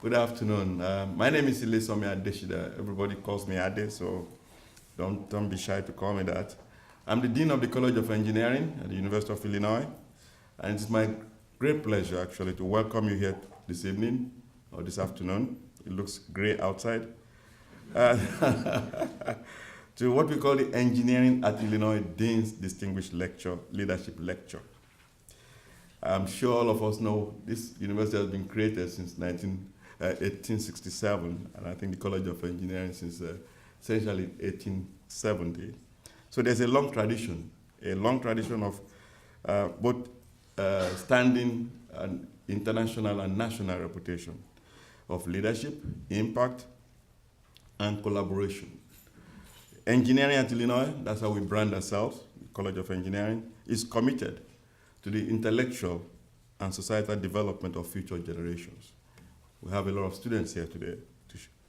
Good afternoon. My name is Ilesomi Adeshida. Everybody calls me Ade, so don't be shy to call me that. I'm the Dean of the College of Engineering at the University of Illinois, and it's my great pleasure actually to welcome you here this evening or this afternoon. It looks gray outside. Uh, to what we call the Engineering at Illinois Dean's Distinguished Lecture, Leadership Lecture. I'm sure all of us know this university has been created since 1867, and I think the College of Engineering since essentially 1870. So there's a long tradition of both standing and international and national reputation of leadership, impact, and collaboration. Engineering at Illinois, that's how we brand ourselves, the College of Engineering, is committed to the intellectual and societal development of future generations. We have a lot of students here today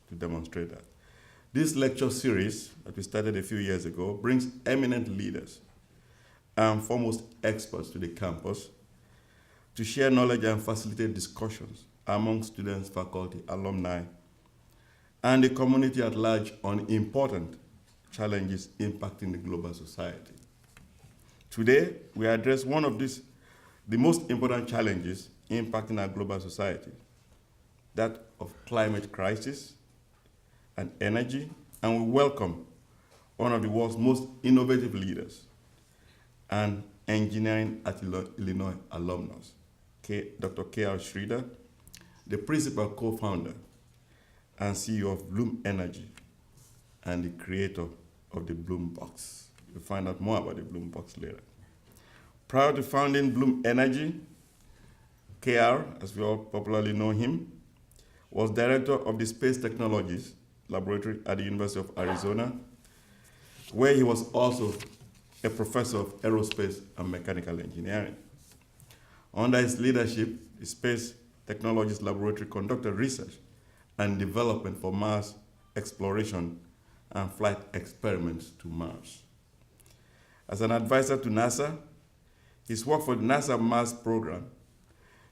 to demonstrate that. This lecture series that we started a few years ago brings eminent leaders and foremost experts to the campus to share knowledge and facilitate discussions among students, faculty, alumni, and the community at large on important challenges impacting the global society. Today, we address one of the most important challenges impacting our global society, that of climate crisis and energy, and we welcome one of the world's most innovative leaders and Engineering at Illinois alumnus, Dr. K.R. Schroeder, the principal co-founder and CEO of Bloom Energy and the creator of the Bloom Box. You'll find out more about the Bloom Box later. Prior to founding Bloom Energy, KR, as we all popularly know him, was director of the Space Technologies Laboratory at the University of Arizona, where he was also a professor of aerospace and mechanical engineering. Under his leadership, the Space Technologies Laboratory conducted research and development for Mars exploration and flight experiments to Mars. As an advisor to NASA, he's worked for the NASA Mars program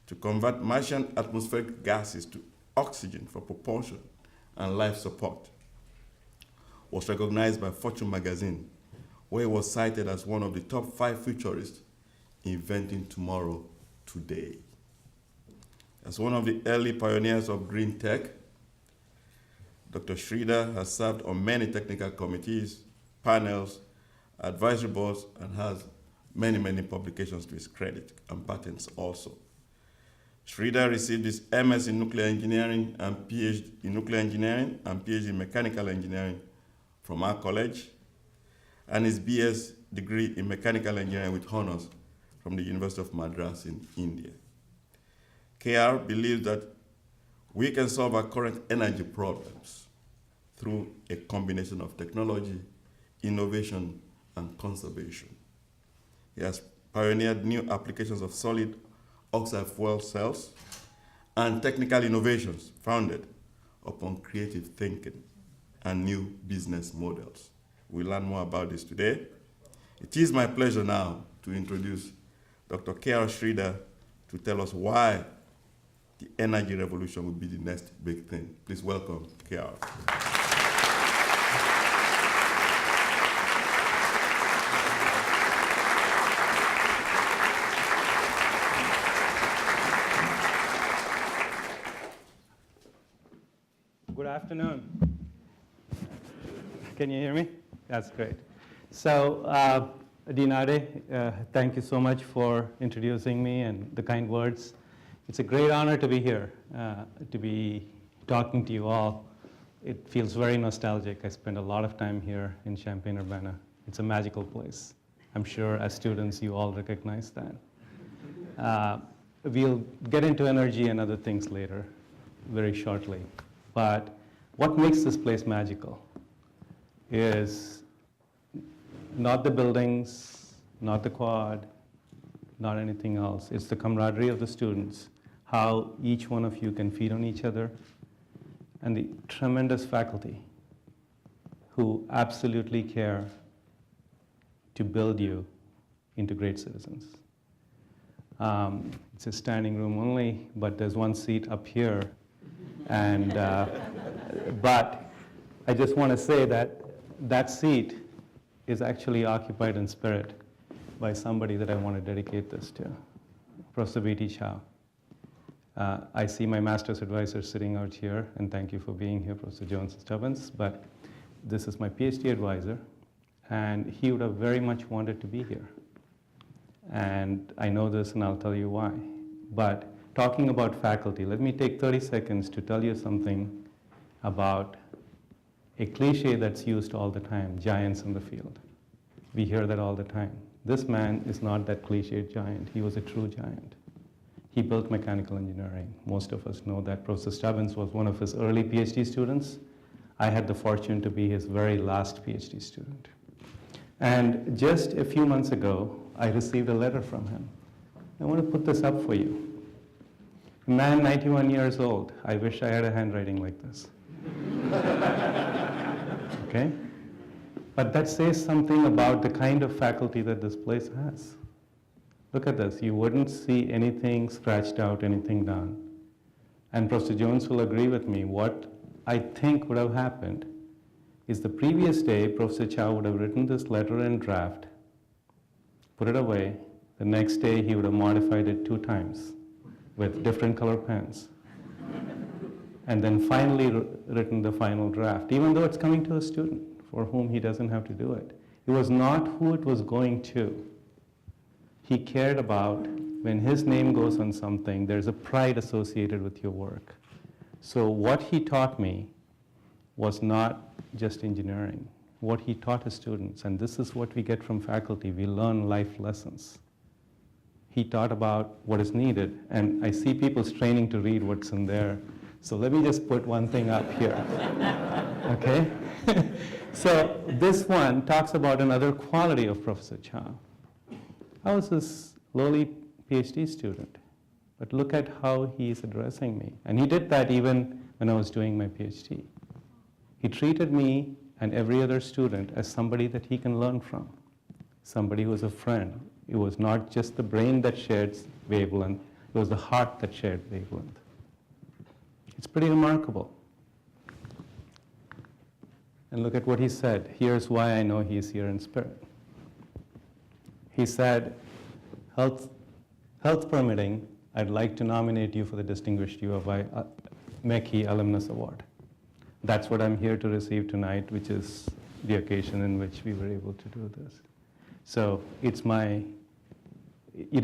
to convert Martian atmospheric gases to oxygen for propulsion and life support. Was recognized by Fortune magazine, where he was cited as one of the top 5 futurists inventing tomorrow today. As one of the early pioneers of green tech, Dr. Schroeder has served on many technical committees, panels, advisory boards, and has many publications to his credit, and patents also. Schroeder received his MS in nuclear engineering and PhD in nuclear engineering and PhD in mechanical engineering from our college, and his BS degree in mechanical engineering with honors from the University of Madras in India. KR believes that we can solve our current energy problems through a combination of technology, innovation, and conservation. He has pioneered new applications of solid oxide fuel cells and technical innovations founded upon creative thinking and new business models. We'll learn more about this today. It is my pleasure now to introduce Dr. K.R. Schroeder to tell us why the energy revolution will be the next big thing. Please welcome K.R. Good afternoon. Can you hear me? That's great. So, Dean Ade, thank you so much for introducing me and the kind words. It's a great honor to be here, to be talking to you all. It feels very nostalgic. I spent a lot of time here in Champaign-Urbana. It's a magical place. I'm sure as students you all recognize that. We'll get into energy and other things later, very shortly. But what makes this place magical is not the buildings, not the quad, not anything else. It's the camaraderie of the students, how each one of you can feed on each other, and the tremendous faculty who absolutely care to build you into great citizens. It's a standing room only, but there's one seat up here. And, but I just want to say that that seat is actually occupied in spirit by somebody that I want to dedicate this to, Professor B.T. Chow. I see my master's advisor sitting out here, and thank you for being here, Professor Jones-Stubbins, but this is my PhD advisor, and he would have very much wanted to be here. And I know this, and I'll tell you why. But talking about faculty, let me take 30 seconds to tell you something about a cliche that's used all the time, giants in the field. We hear that all the time. This man is not that cliched giant. He was a true giant. He built mechanical engineering. Most of us know that. Professor Stubbins was one of his early PhD students. I had the fortune to be his very last PhD student. And just a few months ago, I received a letter from him. I want to put this up for you. A man, 91 years old. I wish I had a handwriting like this. Okay? But that says something about the kind of faculty that this place has. Look at this. You wouldn't see anything scratched out, anything done. And Professor Jones will agree with me. What I think would have happened is the previous day, Professor Chow would have written this letter in draft, put it away. The next day, he would have modified it 2 times with different color pens. And then finally written the final draft, even though it's coming to a student for whom he doesn't have to do it. It was not who it was going to. He cared about when his name goes on something, there's a pride associated with your work. So what he taught me was not just engineering. What he taught his students, and this is what we get from faculty, we learn life lessons. He taught about what is needed, and I see people straining to read what's in there. So let me just put one thing up here, okay? So this one talks about another quality of Professor Chow. I was this lowly PhD student, but look at how he is addressing me. And he did that even when I was doing my PhD. He treated me and every other student as somebody that he can learn from, somebody who was a friend. It was not just the brain that shared wavelength, it was the heart that shared wavelength. It's pretty remarkable. And look at what he said. Here's why I know he's here in spirit. He said, health permitting, I'd like to nominate you for the Distinguished UofI MECI Alumnus Award. That's what I'm here to receive tonight, which is the occasion in which we were able to do this. So it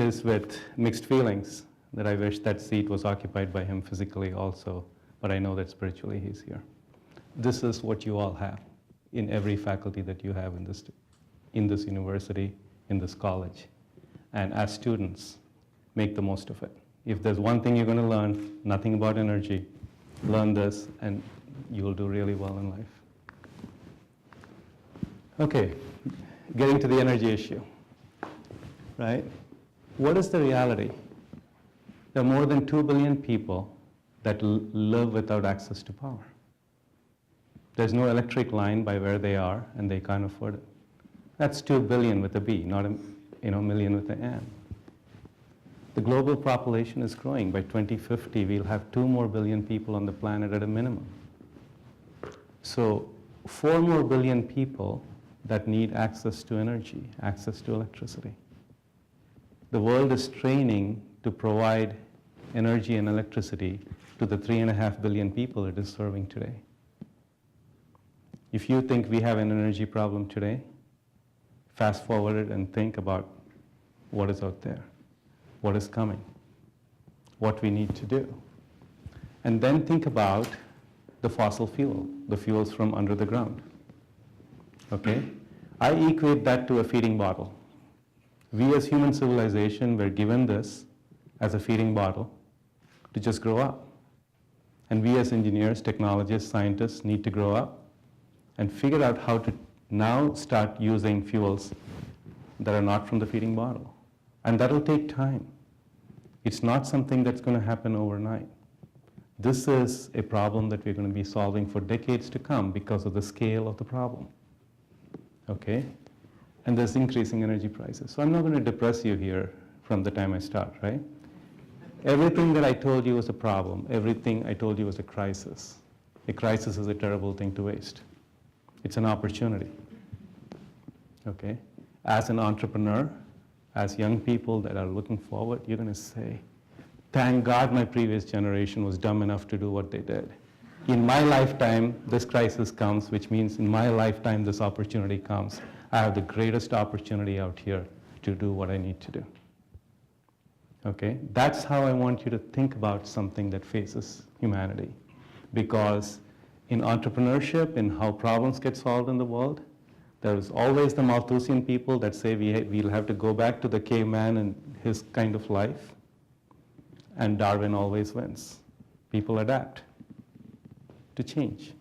is with mixed feelings that I wish that seat was occupied by him physically also, but I know that spiritually he's here. This is what you all have in every faculty that you have in this university, in this college. And as students, make the most of it. If there's one thing you're going to learn, nothing about energy, learn this and you will do really well in life. Okay, getting to the energy issue, right? What is the reality? There are more than 2 billion people that live without access to power. There's no electric line by where they are, and they can't afford it. That's 2 billion with a B, not a million with an M. The global population is growing. By 2050, we'll have 2 more billion people on the planet at a minimum. So 4 more billion people that need access to energy, access to electricity. The world is training to provide energy and electricity to the 3.5 billion people it is serving today. If you think we have an energy problem today, fast forward it and think about what is out there, what is coming, what we need to do. And then think about the fossil fuel, the fuels from under the ground. Okay? I equate that to a feeding bottle. We as human civilization were given this as a feeding bottle to just grow up. And we as engineers, technologists, scientists need to grow up and figure out how to now start using fuels that are not from the feeding bottle. And that'll take time. It's not something that's going to happen overnight. This is a problem that we're going to be solving for decades to come because of the scale of the problem. Okay? And there's increasing energy prices. So I'm not going to depress you here from the time I start, right? Everything that I told you was a problem. Everything I told you was a crisis. A crisis is a terrible thing to waste. It's an opportunity. Okay? As an entrepreneur, as young people that are looking forward, you're going to say, thank God my previous generation was dumb enough to do what they did. In my lifetime, this crisis comes, which means in my lifetime, this opportunity comes. I have the greatest opportunity out here to do what I need to do. Okay? That's how I want you to think about something that faces humanity. Because in entrepreneurship, in how problems get solved in the world, there's always the Malthusian people that say we'll have to go back to the caveman and his kind of life. And Darwin always wins. People adapt to change.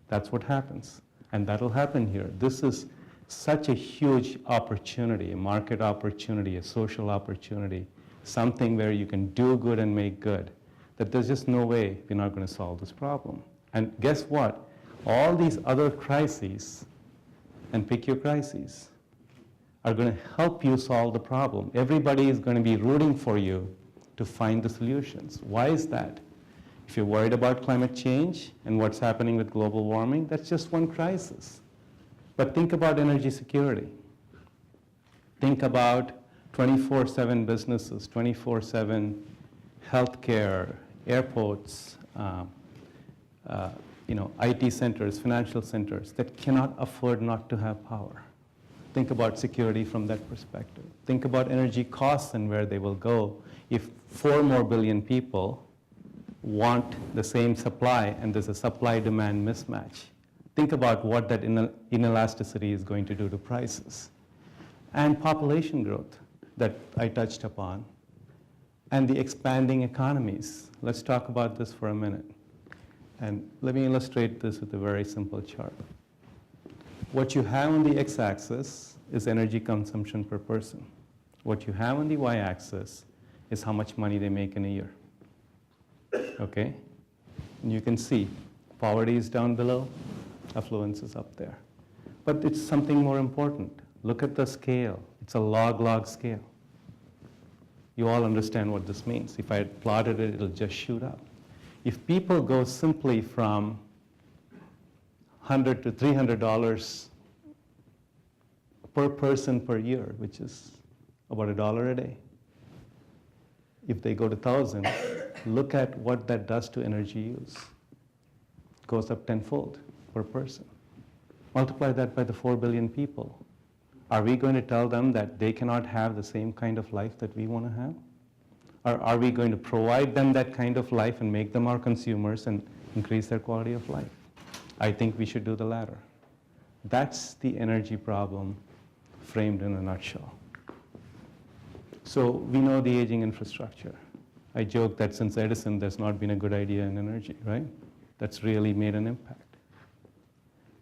That's what happens. And that'll happen here. This is such a huge opportunity, a market opportunity, a social opportunity, something where you can do good and make good, that there's just no way we're not going to solve this problem. And guess what? All these other crises, and pick your crises, are going to help you solve the problem. Everybody is going to be rooting for you to find the solutions. Why is that? If you're worried about climate change and what's happening with global warming, that's just one crisis. But think about energy security. Think about 24/7 businesses, 24/7 healthcare, airports, IT centers, financial centers that cannot afford not to have power. Think about security from that perspective. Think about energy costs and where they will go if 4 more billion people want the same supply and there's a supply-demand mismatch. Think about what that inelasticity is going to do to prices. And population growth that I touched upon, and the expanding economies. Let's talk about this for a minute. And let me illustrate this with a very simple chart. What you have on the x-axis is energy consumption per person. What you have on the y-axis is how much money they make in a year. Okay? And you can see poverty is down below, affluence is up there. But it's something more important. Look at the scale. It's a log-log scale. You all understand what this means. If I had plotted it, it'll just shoot up. If people go simply from $100 to $300 per person per year, which is about $1 a day, if they go to 1,000, look at what that does to energy use. It goes up tenfold per person. Multiply that by the 4 billion people. Are we going to tell them that they cannot have the same kind of life that we want to have? Or are we going to provide them that kind of life and make them our consumers and increase their quality of life? I think we should do the latter. That's the energy problem framed in a nutshell. So we know the aging infrastructure. I joke that since Edison, there's not been a good idea in energy, right? That's really made an impact.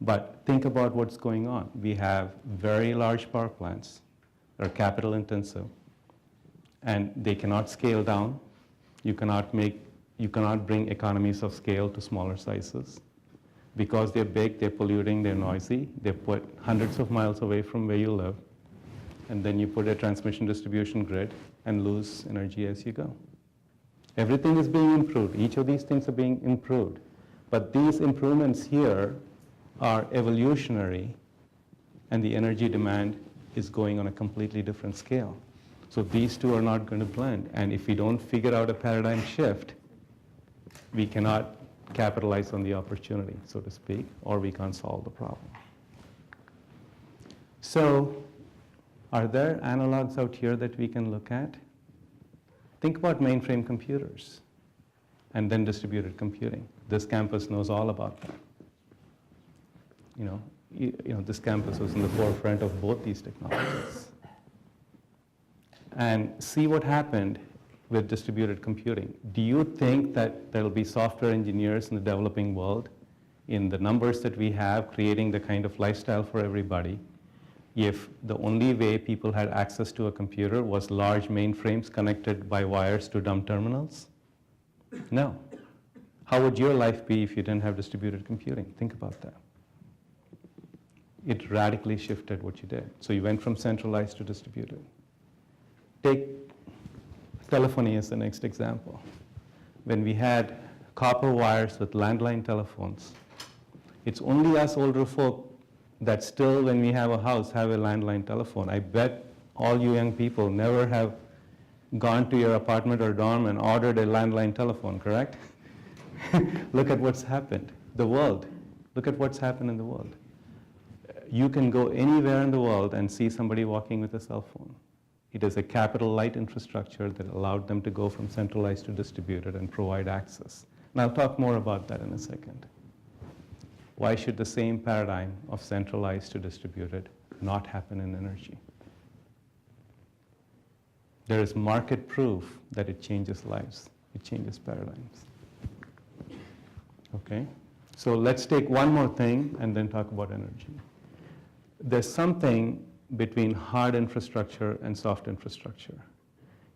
But think about what's going on. We have very large power plants that are capital intensive, and they cannot scale down. You cannot bring economies of scale to smaller sizes. Because they're big, they're polluting, they're noisy, they're put hundreds of miles away from where you live, and then you put a transmission distribution grid and lose energy as you go. Everything is being improved. Each of these things are being improved. But these improvements here are evolutionary, and the energy demand is going on a completely different scale. So these two are not going to blend. And if we don't figure out a paradigm shift, we cannot capitalize on the opportunity, so to speak, or we can't solve the problem. So are there analogs out here that we can look at? Think about mainframe computers and then distributed computing. This campus knows all about that. This campus was in the forefront of both these technologies. And see what happened with distributed computing. Do you think that there will be software engineers in the developing world, in the numbers that we have, creating the kind of lifestyle for everybody, if the only way people had access to a computer was large mainframes connected by wires to dumb terminals? No. How would your life be if you didn't have distributed computing? Think about that. It radically shifted what you did. So you went from centralized to distributed. Take Telephony is the next example. When we had copper wires with landline telephones, it's only us older folk that still, when we have a house, have a landline telephone. I bet all you young people never have gone to your apartment or dorm and ordered a landline telephone, correct? Look at what's happened. The world. Look at what's happened in the world. You can go anywhere in the world and see somebody walking with a cell phone. It is a capital light infrastructure that allowed them to go from centralized to distributed and provide access. And I'll talk more about that in a second. Why should the same paradigm of centralized to distributed not happen in energy? There is market proof that it changes lives. It changes paradigms. Okay? So let's take one more thing and then talk about energy. There's something between hard infrastructure and soft infrastructure.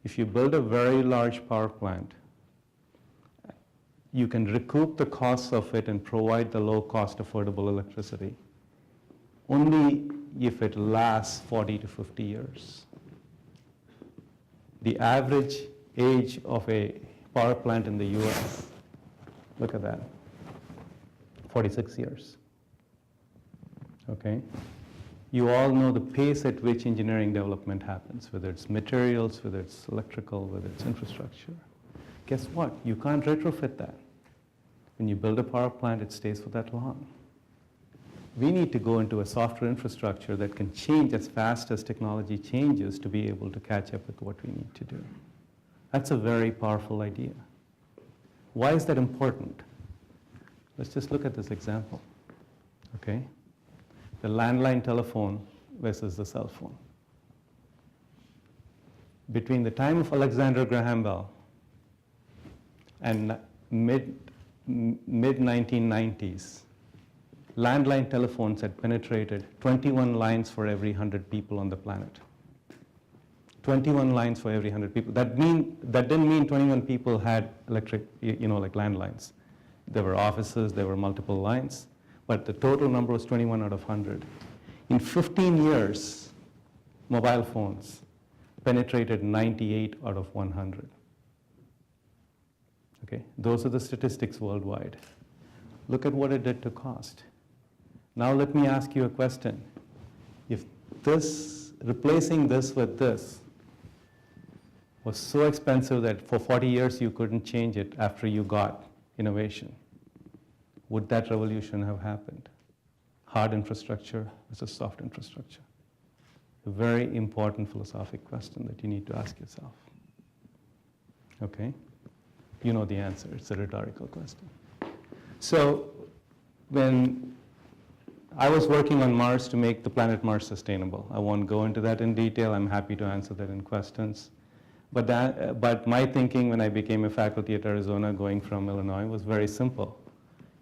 If you build a very large power plant, you can recoup the costs of it and provide the low-cost, affordable electricity only if it lasts 40 to 50 years. The average age of a power plant in the US, look at that, 46 years. Okay? You all know the pace at which engineering development happens, whether it's materials, whether it's electrical, whether it's infrastructure. Guess what? You can't retrofit that. When you build a power plant, it stays for that long. We need to go into a software infrastructure that can change as fast as technology changes to be able to catch up with what we need to do. That's a very powerful idea. Why is that important? Let's just look at this example. Okay? The landline telephone versus the cell phone. Between the time of Alexander Graham Bell and mid-1990s, landline telephones had penetrated 21 lines for every 100 people on the planet. 21 lines for every 100 people. That didn't mean 21 people had electric, like landlines. There were offices, there were multiple lines, but the total number was 21 out of 100. In 15 years, mobile phones penetrated 98 out of 100. Okay, those are the statistics worldwide. Look at what it did to cost. Now let me ask you a question. If replacing this with this was so expensive that for 40 years you couldn't change it after you got innovation, would that revolution have happened? Hard infrastructure versus soft infrastructure. A very important philosophical question that you need to ask yourself. Okay? You know the answer. It's a rhetorical question. So when I was working on Mars to make the planet Mars sustainable. I won't go into that in detail. I'm happy to answer that in questions. But my thinking when I became a faculty at Arizona going from Illinois was very simple.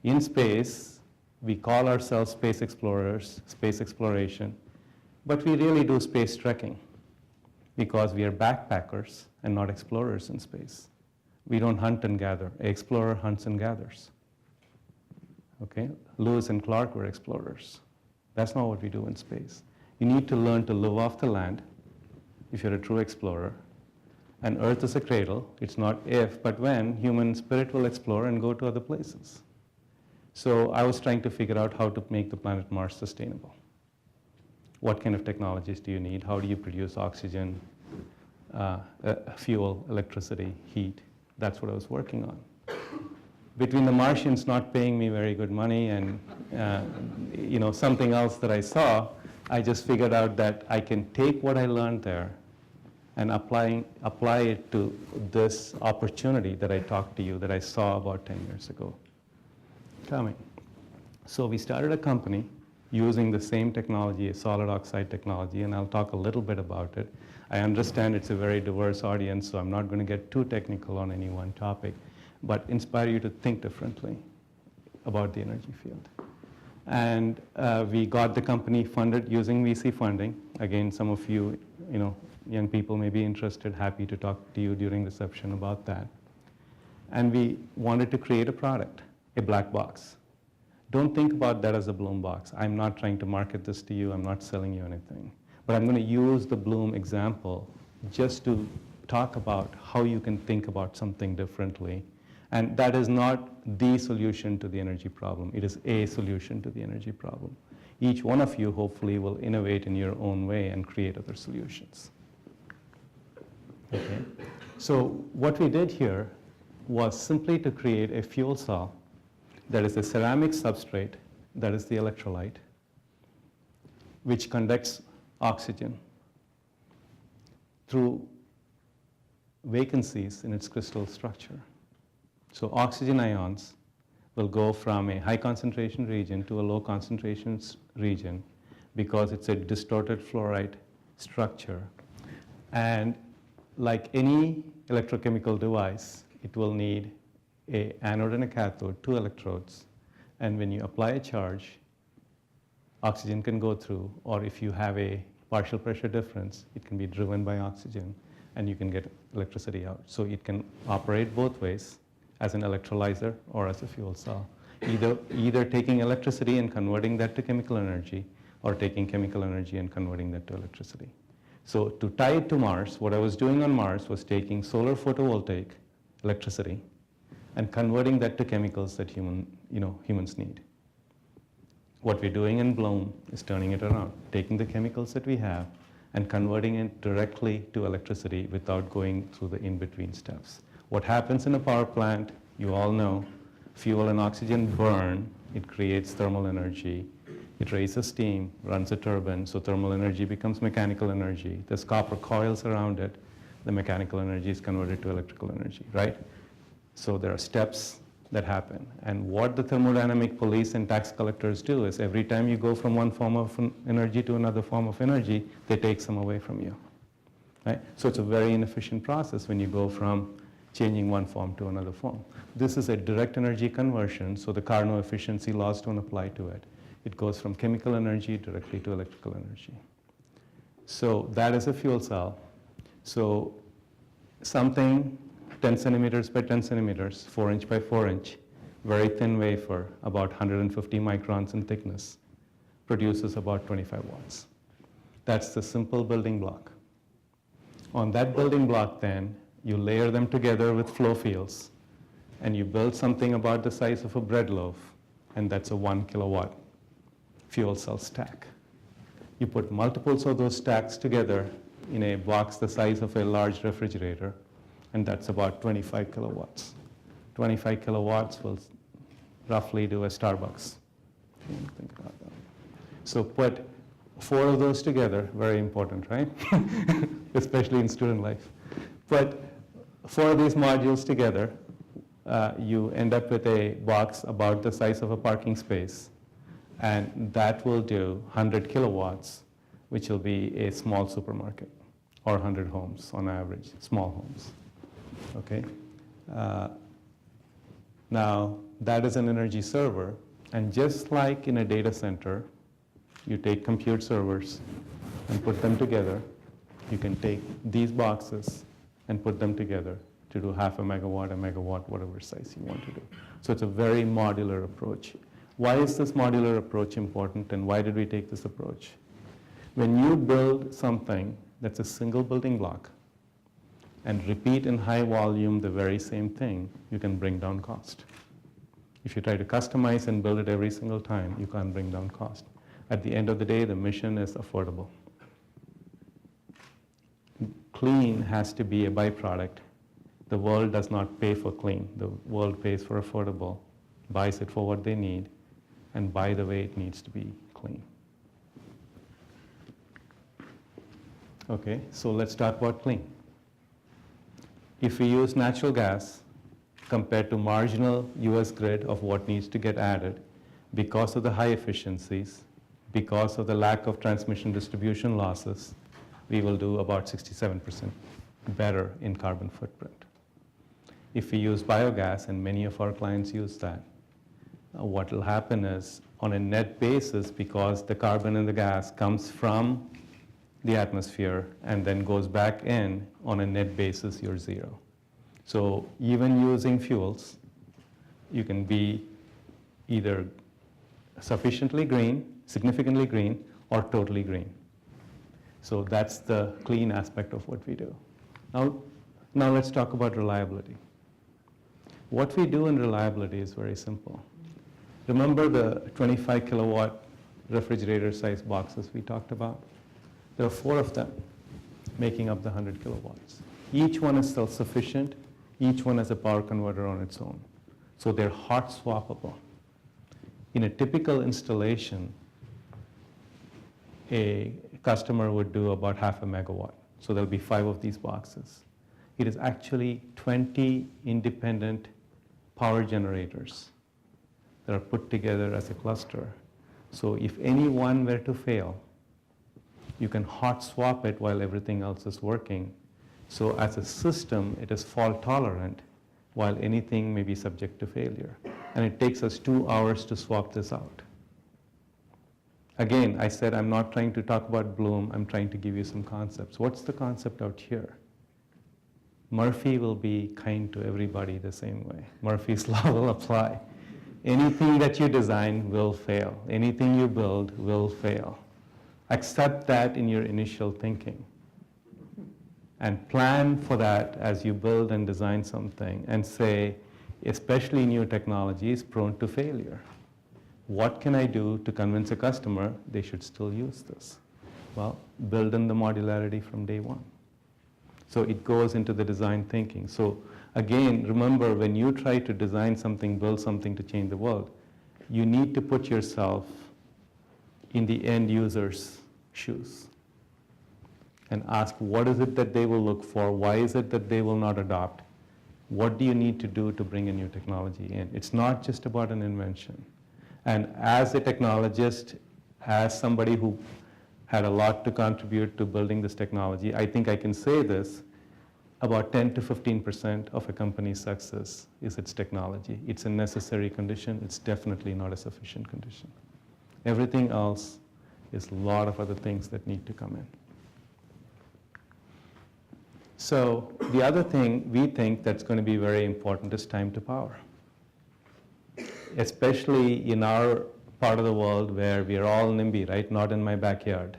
In space, we call ourselves space explorers, space exploration, but we really do space trekking because we are backpackers and not explorers in space. We don't hunt and gather. An explorer hunts and gathers. Okay? Lewis and Clark were explorers. That's not what we do in space. You need to learn to live off the land if you're a true explorer. And Earth is a cradle. It's not if, but when human spirit will explore and go to other places. So I was trying to figure out how to make the planet Mars sustainable. What kind of technologies do you need? How do you produce oxygen, fuel, electricity, heat? That's what I was working on. Between the Martians not paying me very good money and something else that I saw, I just figured out that I can take what I learned there and apply it to this opportunity that I talked to you, that I saw about 10 years ago coming. So we started a company using the same technology, a solid oxide technology, and I'll talk a little bit about it. I understand it's a very diverse audience, so I'm not going to get too technical on any one topic, but inspire you to think differently about the energy field. And we got the company funded using VC funding. Again, some of you, young people may be interested, happy to talk to you during reception about that. And we wanted to create a product, a black box. Don't think about that as a Bloom box. I'm not trying to market this to you. I'm not selling you anything. But I'm going to use the Bloom example just to talk about how you can think about something differently. And that is not the solution to the energy problem. It is a solution to the energy problem. Each one of you hopefully will innovate in your own way and create other solutions. Okay. So what we did here was simply to create a fuel cell that is a ceramic substrate, that is the electrolyte, which conducts oxygen through vacancies in its crystal structure. So oxygen ions will go from a high concentration region to a low concentration region because it's a distorted fluoride structure. And like any electrochemical device, it will need an anode and a cathode, 2 electrodes. And when you apply a charge, oxygen can go through, or if you have a partial pressure difference, it can be driven by oxygen, and you can get electricity out. So it can operate both ways, as an electrolyzer or as a fuel cell, either taking electricity and converting that to chemical energy, or taking chemical energy and converting that to electricity. So to tie it to Mars, what I was doing on Mars was taking solar photovoltaic electricity and converting that to chemicals that humans need. What we're doing in Bloom is turning it around, taking the chemicals that we have and converting it directly to electricity without going through the in-between steps. What happens in a power plant, you all know, fuel and oxygen burn, it creates thermal energy, it raises steam, runs a turbine, so thermal energy becomes mechanical energy. There's copper coils around it, the mechanical energy is converted to electrical energy, right? So there are steps that happen. And what the thermodynamic police and tax collectors do is every time you go from one form of energy to another form of energy, they take some away from you, right? So it's a very inefficient process when you go from changing one form to another form. This is a direct energy conversion, so the Carnot efficiency laws don't apply to it. It goes from chemical energy directly to electrical energy. So that is a fuel cell. So something 10 centimeters by 10 centimeters, 4 inch by 4 inch, very thin wafer, about 150 microns in thickness, produces about 25 watts. That's the simple building block. On that building block then, you layer them together with flow fields, and you build something about the size of a bread loaf, and that's a 1 kilowatt fuel cell stack. You put multiples of those stacks together in a box the size of a large refrigerator, and that's about 25 kilowatts. 25 kilowatts will roughly do a Starbucks. Think about that. So put 4 of those together, very important, right? Especially in student life. Put 4 of these modules together, you end up with a box about the size of a parking space, and that will do 100 kilowatts, which will be a small supermarket, or 100 homes on average, small homes. Okay. Now, that is an energy server, and just like in a data center, you take compute servers and put them together. You can take these boxes and put them together to do half a megawatt, whatever size you want to do. So it's a very modular approach. Why is this modular approach important, and why did we take this approach? When you build something that's a single building block and repeat in high volume the very same thing, you can bring down cost. If you try to customize and build it every single time, you can't bring down cost. At the end of the day, the mission is affordable. Clean has to be a byproduct. The world does not pay for clean. The world pays for affordable, buys it for what they need, and by the way, it needs to be clean. Okay, so let's talk about clean. If we use natural gas compared to marginal US grid of what needs to get added, because of the high efficiencies, because of the lack of transmission distribution losses, we will do about 67% better in carbon footprint. If we use biogas, and many of our clients use that, what will happen is, on a net basis, because the carbon in the gas comes from the atmosphere and then goes back in, on a net basis, you're zero. So even using fuels, you can be either sufficiently green, significantly green, or totally green. So that's the clean aspect of what we do. Now, Now let's talk about reliability. What we do in reliability is very simple. Remember the 25 kilowatt refrigerator size boxes we talked about? There are 4 of them making up the 100 kilowatts. Each one is self-sufficient. Each one has a power converter on its own. So they're hot swappable. In a typical installation, a customer would do about half a megawatt. So there'll be 5 of these boxes. It is actually 20 independent power generators that are put together as a cluster. So if any one were to fail, you can hot swap it while everything else is working. So as a system, it is fault tolerant while anything may be subject to failure. And it takes us 2 hours to swap this out. Again, I said I'm not trying to talk about Bloom, I'm trying to give you some concepts. What's the concept out here? Murphy will be kind to everybody the same way. Murphy's law will apply. Anything that you design will fail. Anything you build will fail. Accept that in your initial thinking. And plan for that as you build and design something and say, especially new technology is prone to failure. What can I do to convince a customer they should still use this? Well, build in the modularity from day one. So it goes into the design thinking. So again, remember when you try to design something, build something to change the world, you need to put yourself in the end user's shoes and ask what is it that they will look for, why is it that they will not adopt, what do you need to do to bring a new technology in? It's not just about an invention. And as a technologist, as somebody who had a lot to contribute to building this technology, I think I can say this, about 10 to 15% of a company's success is its technology. It's a necessary condition, it's definitely not a sufficient condition. Everything else is a lot of other things that need to come in. So the other thing we think that's going to be very important is time to power. Especially in our part of the world where we are all NIMBY, right? Not in my backyard.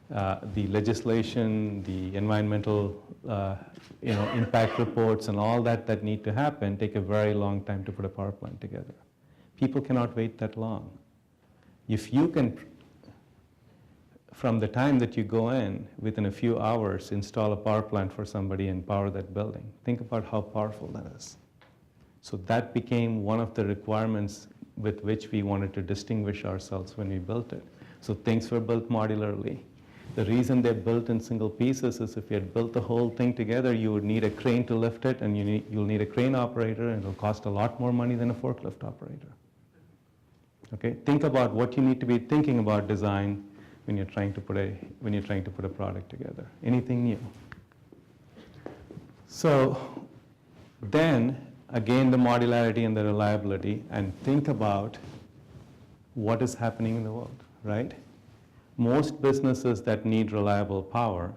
The legislation, the environmental impact reports and all that need to happen take a very long time to put a power plant together. People cannot wait that long. If you can, from the time that you go in, within a few hours, install a power plant for somebody and power that building, think about how powerful that is. So that became one of the requirements with which we wanted to distinguish ourselves when we built it. So things were built modularly. The reason they're built in single pieces is if you had built the whole thing together, you would need a crane to lift it, and you'll need a crane operator, and it'll cost a lot more money than a forklift operator. Okay? Think about what you need to be thinking about design when you're trying to put a product together. Anything new. So then, again, the modularity and the reliability, and think about what is happening in the world, right? Most businesses that need reliable power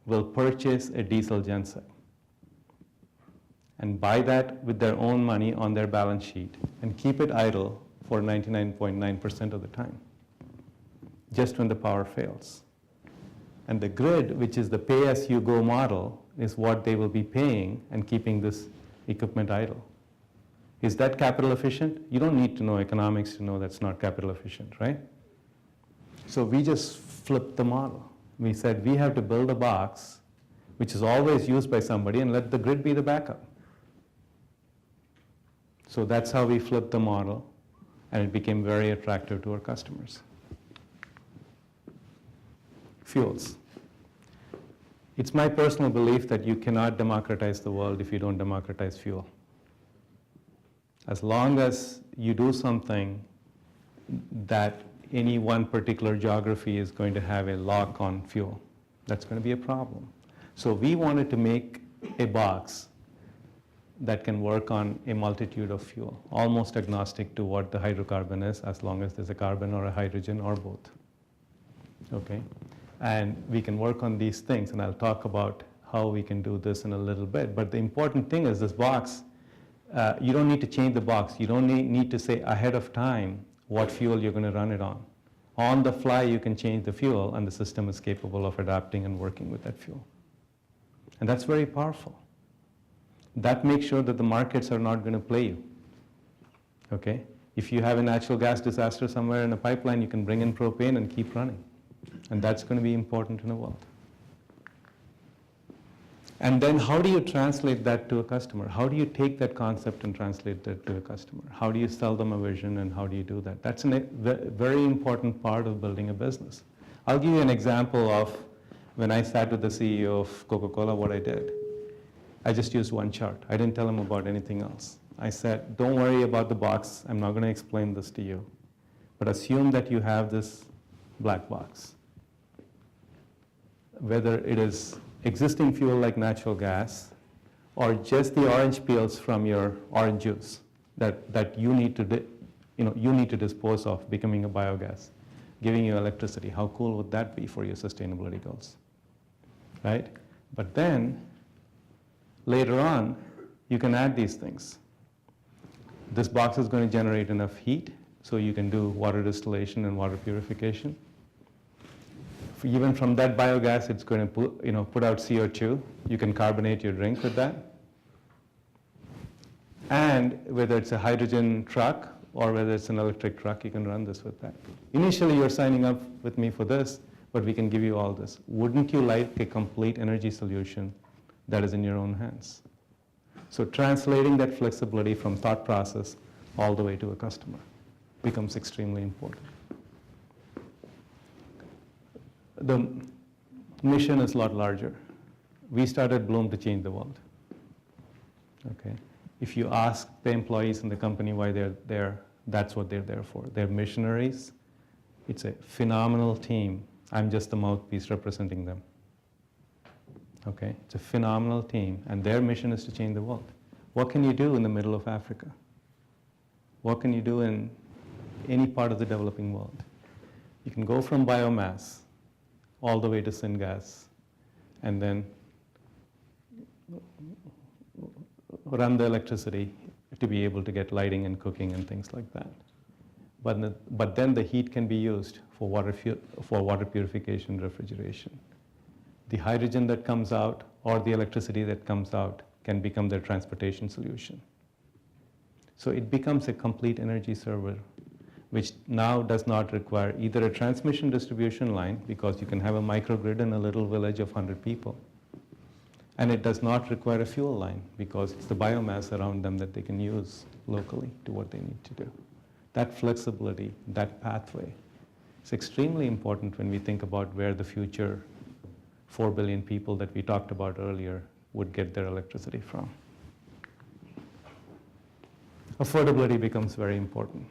will purchase a diesel genset and buy that with their own money on their balance sheet and keep it idle for 99.9% of the time, just when the power fails. And the grid, which is the pay-as-you-go model, is what they will be paying and keeping this equipment idle. Is that capital efficient? You don't need to know economics to know that's not capital efficient, right? So we just flipped the model. We said we have to build a box which is always used by somebody and let the grid be the backup. So that's how we flipped the model, and it became very attractive to our customers. Fuels. It's my personal belief that you cannot democratize the world if you don't democratize fuel. As long as you do something that any one particular geography is going to have a lock on fuel, that's going to be a problem. So we wanted to make a box that can work on a multitude of fuel, almost agnostic to what the hydrocarbon is, as long as there's a carbon or a hydrogen or both. Okay? And we can work on these things, and I'll talk about how we can do this in a little bit. But the important thing is this box, you don't need to change the box. You don't need to say ahead of time what fuel you're going to run it on. On the fly, you can change the fuel, and the system is capable of adapting and working with that fuel. And that's very powerful. That makes sure that the markets are not going to play you. Okay? If you have a natural gas disaster somewhere in a pipeline, you can bring in propane and keep running. And that's going to be important in the world. And then how do you translate that to a customer? How do you take that concept and translate that to a customer? How do you sell them a vision, and how do you do that? That's a very important part of building a business. I'll give you an example of when I sat with the CEO of Coca-Cola, what I did. I just used one chart. I didn't tell him about anything else. I said, don't worry about the box. I'm not going to explain this to you. But assume that you have this black box. Whether it is existing fuel like natural gas, or just the orange peels from your orange juice that you need to dispose of, becoming a biogas, giving you electricity. How cool would that be for your sustainability goals, right? But then later on, you can add these things. This box is going to generate enough heat so you can do water distillation and water purification. Even from that biogas, it's going to put out CO2. You can carbonate your drink with that. And whether it's a hydrogen truck or whether it's an electric truck, you can run this with that. Initially, you're signing up with me for this, but we can give you all this. Wouldn't you like a complete energy solution that is in your own hands? So translating that flexibility from thought process all the way to a customer becomes extremely important. The mission is a lot larger. We started Bloom to change the world. Okay. If you ask the employees in the company why they're there, that's what they're there for. They're missionaries. It's a phenomenal team. I'm just the mouthpiece representing them. Okay. It's a phenomenal team, and their mission is to change the world. What can you do in the middle of Africa? What can you do in any part of the developing world? You can go from biomass all the way to syngas, and then run the electricity to be able to get lighting and cooking and things like that. But then the heat can be used for water purification and refrigeration. The hydrogen that comes out or the electricity that comes out can become their transportation solution. So it becomes a complete energy server, which now does not require either a transmission distribution line, because you can have a microgrid in a little village of 100 people. And it does not require a fuel line, because it's the biomass around them that they can use locally to what they need to do. That flexibility, that pathway, is extremely important when we think about where the future 4 billion people that we talked about earlier would get their electricity from. Affordability becomes very important.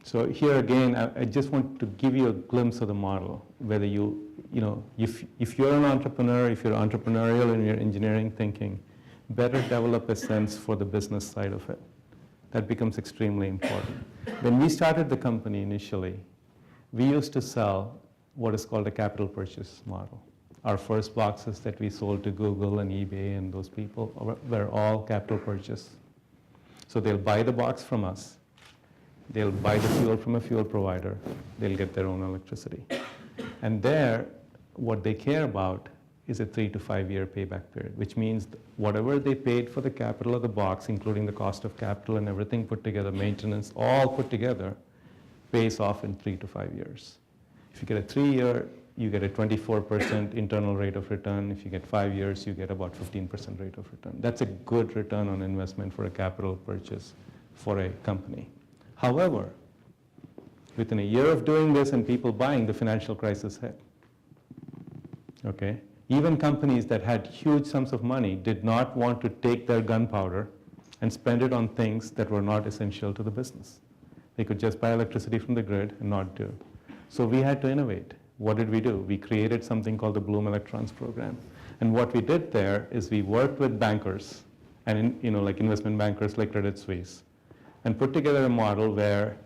So here again, I just want to give you a glimpse of the model, whether if you're an entrepreneur, if you're entrepreneurial in your engineering thinking, better develop a sense for the business side of it. That becomes extremely important. When we started the company initially, we used to sell what is called a capital purchase model. Our first boxes that we sold to Google and eBay and those people were all capital purchase. So they'll buy the box from us. They'll buy the fuel from a fuel provider. They'll get their own electricity. And there, what they care about is a 3 to 5 year payback period, which means whatever they paid for the capital of the box, including the cost of capital and everything put together, maintenance, all put together, pays off in 3 to 5 years. If you get a 3 year, you get a 24% internal rate of return. If you get 5 years, you get about 15% rate of return. That's a good return on investment for a capital purchase for a company. However, within a year of doing this and people buying, the financial crisis hit. Okay? Even companies that had huge sums of money did not want to take their gunpowder and spend it on things that were not essential to the business. They could just buy electricity from the grid and not do. So we had to innovate. What did we do? We created something called the Bloom Electrons program. And what we did there is we worked with bankers and like investment bankers like Credit Suisse, and put together a model where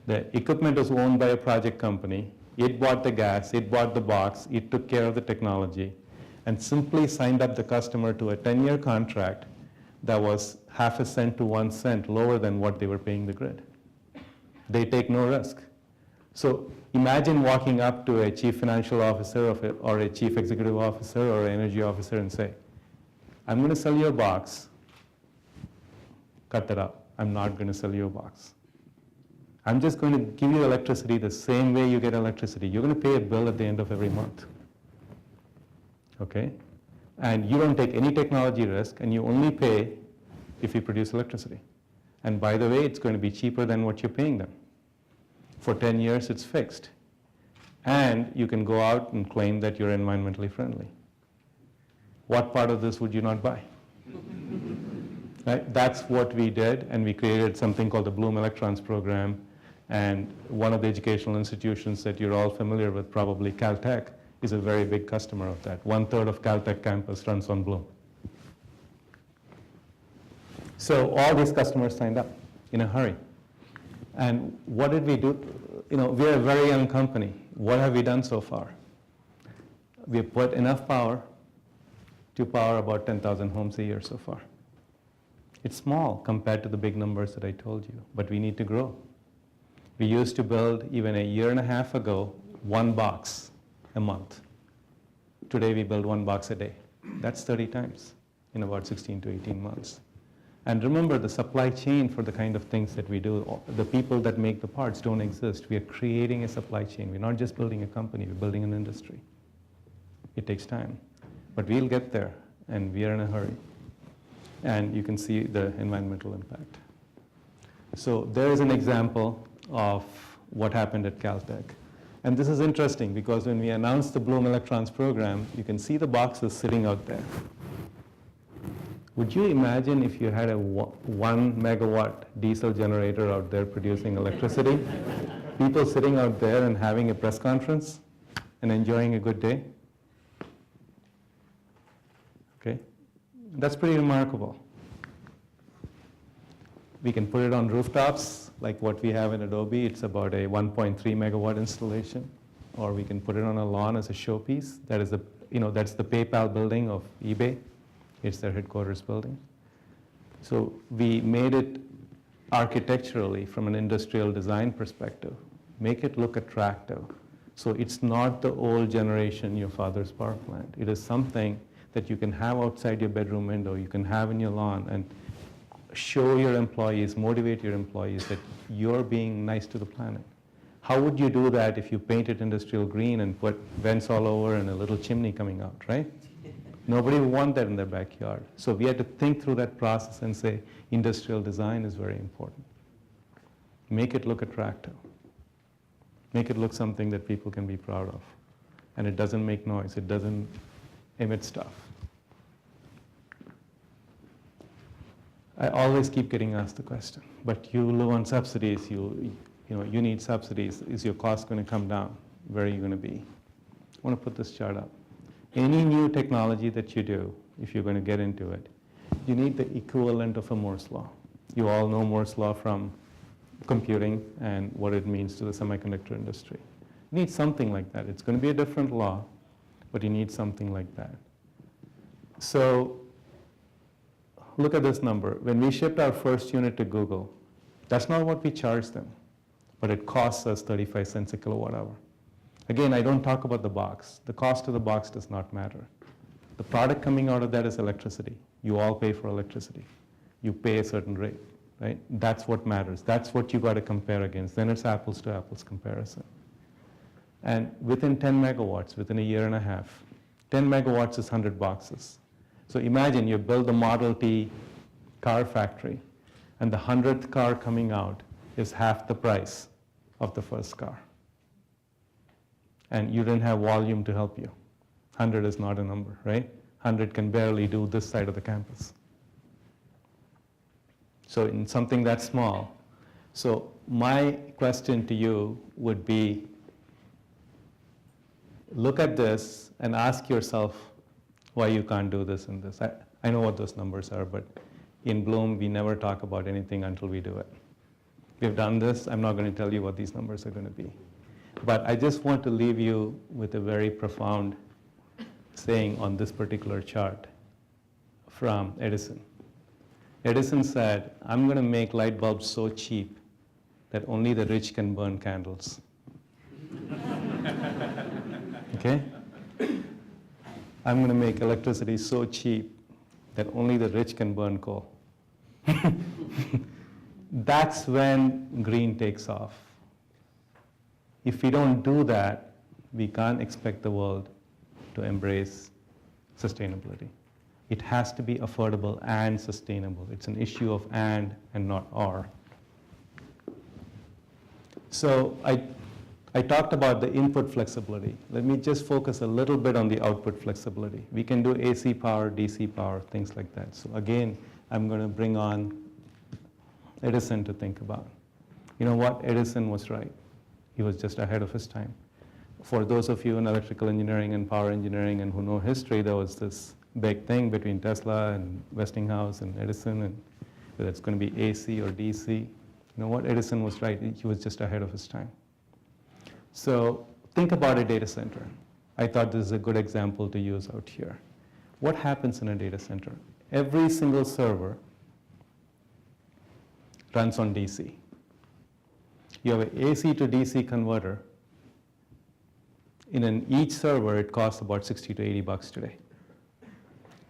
the equipment was owned by a project company. It bought the gas, it bought the box, it took care of the technology, and simply signed up the customer to a 10-year contract that was half a cent to 1 cent lower than what they were paying the grid. They take no risk. So imagine walking up to a chief financial officer or a chief executive officer or an energy officer and say, I'm going to sell you a box cut that out. I'm not going to sell you a box. I'm just going to give you electricity the same way you get electricity. You're going to pay a bill at the end of every month. Okay? And you don't take any technology risk, and you only pay if you produce electricity. And by the way, it's going to be cheaper than what you're paying them. For 10 years, it's fixed. And you can go out and claim that you're environmentally friendly. What part of this would you not buy? Right? That's what we did, and we created something called the Bloom Electrons program. And one of the educational institutions that you're all familiar with, probably Caltech, is a very big customer of that. 1/3 of Caltech campus runs on Bloom. So all these customers signed up in a hurry. And what did we do? We're a very young company. What have we done so far? We've put enough power to power about 10,000 homes a year so far. It's small compared to the big numbers that I told you, but we need to grow. We used to build, even a year and a half ago, 1 box a month. Today we build 1 box a day. That's 30 times in about 16 to 18 months. And remember, the supply chain for the kind of things that we do, the people that make the parts don't exist. We are creating a supply chain. We're not just building a company, we're building an industry. It takes time. But we'll get there, and we are in a hurry. And you can see the environmental impact. So there is an example of what happened at Caltech. And this is interesting because when we announced the Bloom Electrons program, you can see the boxes sitting out there. Would you imagine if you had a 1 megawatt diesel generator out there producing electricity? People sitting out there and having a press conference and enjoying a good day? Okay? That's pretty remarkable. We can put it on rooftops, like what we have in Adobe. It's about a 1.3 megawatt installation. Or we can put it on a lawn as a showpiece. That is that's the PayPal building of eBay. It's their headquarters building. So we made it architecturally, from an industrial design perspective, make it look attractive. So it's not the old generation, your father's power plant. It is something that you can have outside your bedroom window, you can have in your lawn, and show your employees, motivate your employees that you're being nice to the planet. How would you do that if you painted industrial green and put vents all over and a little chimney coming out, right? Nobody would want that in their backyard. So we had to think through that process and say industrial design is very important. Make it look attractive. Make it look something that people can be proud of. And it doesn't make noise. It doesn't emit stuff. I always keep getting asked the question, but you live on subsidies, you need subsidies. Is your cost going to come down? Where are you going to be? I want to put this chart up. Any new technology that you do, if you're going to get into it, you need the equivalent of a Moore's law. You all know Moore's law from computing and what it means to the semiconductor industry. You need something like that. It's going to be a different law, but you need something like that. So look at this number. When we shipped our first unit to Google, that's not what we charged them, but it costs us 35 cents a kilowatt hour. Again, I don't talk about the box. The cost of the box does not matter. The product coming out of that is electricity. You all pay for electricity. You pay a certain rate, right? That's what matters. That's what you got to compare against. Then it's apples to apples comparison. And within 10 megawatts, within a year and a half, 10 megawatts is 100 boxes. So imagine you build the Model T car factory, and the 100th car coming out is half the price of the first car. And you didn't have volume to help you. 100 is not a number, right? 100 can barely do this side of the campus. So in something that small. So my question to you would be, look at this and ask yourself why you can't do this and this. I know what those numbers are, but in Bloom, we never talk about anything until we do it. We've done this. I'm not going to tell you what these numbers are going to be. But I just want to leave you with a very profound saying on this particular chart from Edison. Edison said, I'm going to make light bulbs so cheap that only the rich can burn candles. Okay? I'm going to make electricity so cheap that only the rich can burn coal. That's when green takes off. If we don't do that, we can't expect the world to embrace sustainability. It has to be affordable and sustainable. It's an issue of and not or. So I talked about the input flexibility. Let me just focus a little bit on the output flexibility. We can do AC power, DC power, things like that. So again, I'm going to bring on Edison to think about. You know what? Edison was right. He was just ahead of his time. For those of you in electrical engineering and power engineering and who know history, there was this big thing between Tesla and Westinghouse and Edison, and whether it's going to be AC or DC. You know what? Edison was right. He was just ahead of his time. So think about a data center. I thought this is a good example to use out here. What happens in a data center? Every single server runs on DC. You have an AC to DC converter. In each server, it costs about 60 to 80 bucks today.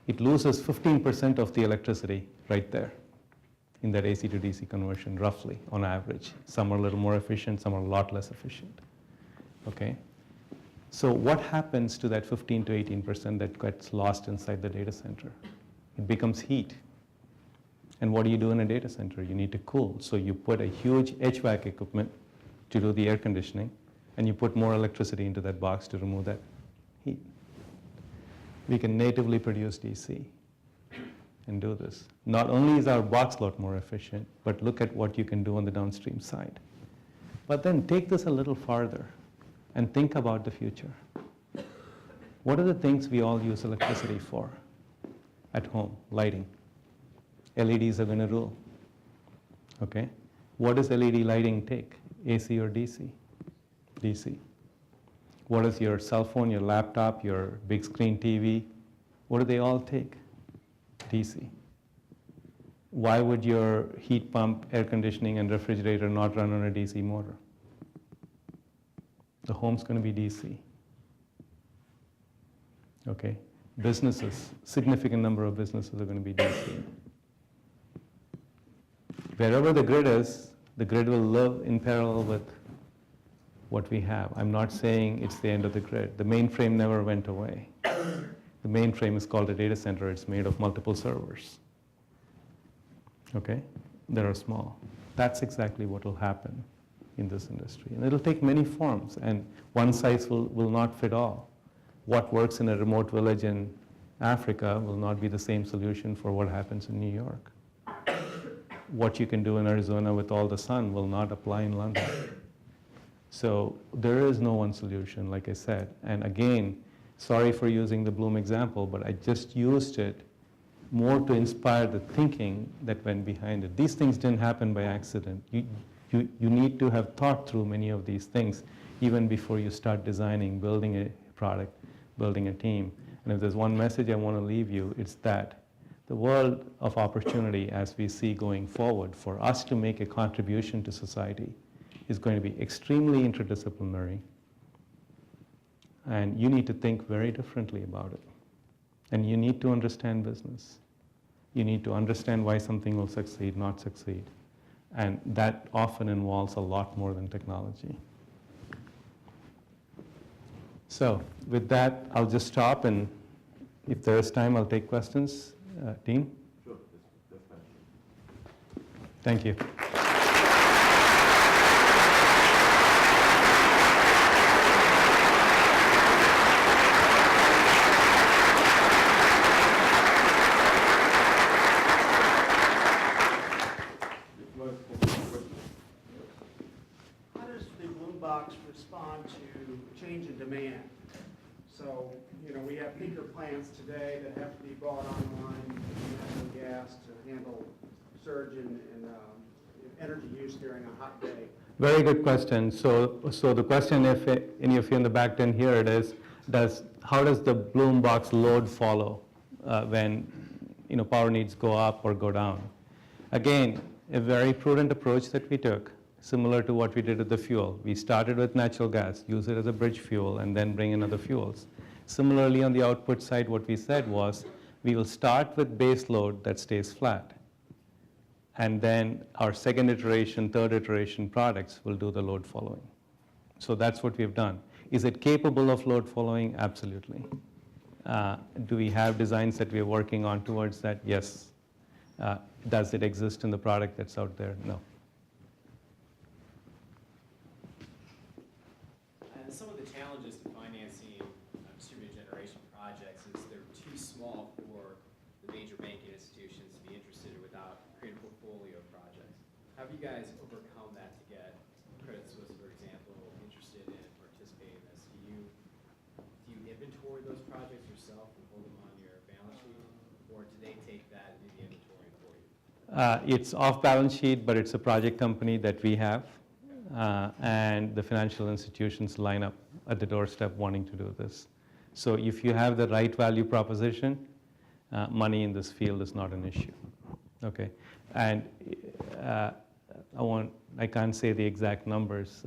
It loses 15% of the electricity right there in that AC to DC conversion, roughly, on average. Some are a little more efficient, some are a lot less efficient. Okay? So what happens to that 15 to 18% that gets lost inside the data center? It becomes heat. And what do you do in a data center? You need to cool. So you put a huge HVAC equipment to do the air conditioning, and you put more electricity into that box to remove that heat. We can natively produce DC and do this. Not only is our box a lot more efficient, but look at what you can do on the downstream side. But then take this a little farther and think about the future. What are the things we all use electricity for at home? Lighting. LEDs are going to rule. Okay? What does LED lighting take? AC or DC? DC. What does your cell phone, your laptop, your big screen TV, what do they all take? DC. Why would your heat pump, air conditioning, and refrigerator not run on a DC motor? The home's going to be DC. Okay? Businesses, significant number of businesses are going to be DC. Wherever the grid is, the grid will live in parallel with what we have. I'm not saying it's the end of the grid. The mainframe never went away. The mainframe is called a data center. It's made of multiple servers. Okay? That are small. That's exactly what will happen in this industry. And it'll take many forms, and one size will not fit all. What works in a remote village in Africa will not be the same solution for what happens in New York. What you can do in Arizona with all the sun will not apply in London. So there is no one solution, like I said. And again, sorry for using the Bloom example, but I just used it more to inspire the thinking that went behind it. These things didn't happen by accident. You need to have thought through many of these things even before you start designing, building a product, building a team. And if there's one message I want to leave you, it's that the world of opportunity as we see going forward for us to make a contribution to society is going to be extremely interdisciplinary, and you need to think very differently about it. And you need to understand business. You need to understand why something will succeed, not succeed. And that often involves a lot more than technology. So with that, I'll just stop, and if there is time, I'll take questions. Dean? Sure, that's fine. Thank you. How does the Bloom box respond to change in demand? So, we have peaker plants today that have to be brought online with natural gas to handle surge in energy use during a hot day. Very good question. So the question, if any of you in the back didn't hear it, is how does the Bloom box load follow when power needs go up or go down? Again, a very prudent approach that we took, similar to what we did with the fuel. We started with natural gas, use it as a bridge fuel, and then bring in other fuels. Similarly, on the output side, what we said was we will start with base load that stays flat. And then our second iteration, third iteration products will do the load following. So that's what we've done. Is it capable of load following? Absolutely. Do we have designs that we're working on towards that? Yes. Does it exist in the product that's out there? No. And some of the challenges to financing distributed generation projects is they're too small for the major banking institutions to be interested without creating a portfolio of projects. How have you guys overcome that to get Credit Suisse, for example, interested in participating in this? Do you inventory those projects yourself and hold them on your balance sheet, or do they take that and do the inventory for you? It's off balance sheet, but it's a project company that we have. And the financial institutions line up at the doorstep wanting to do this. So if you have the right value proposition, money in this field is not an issue. Okay, and I can't say the exact numbers,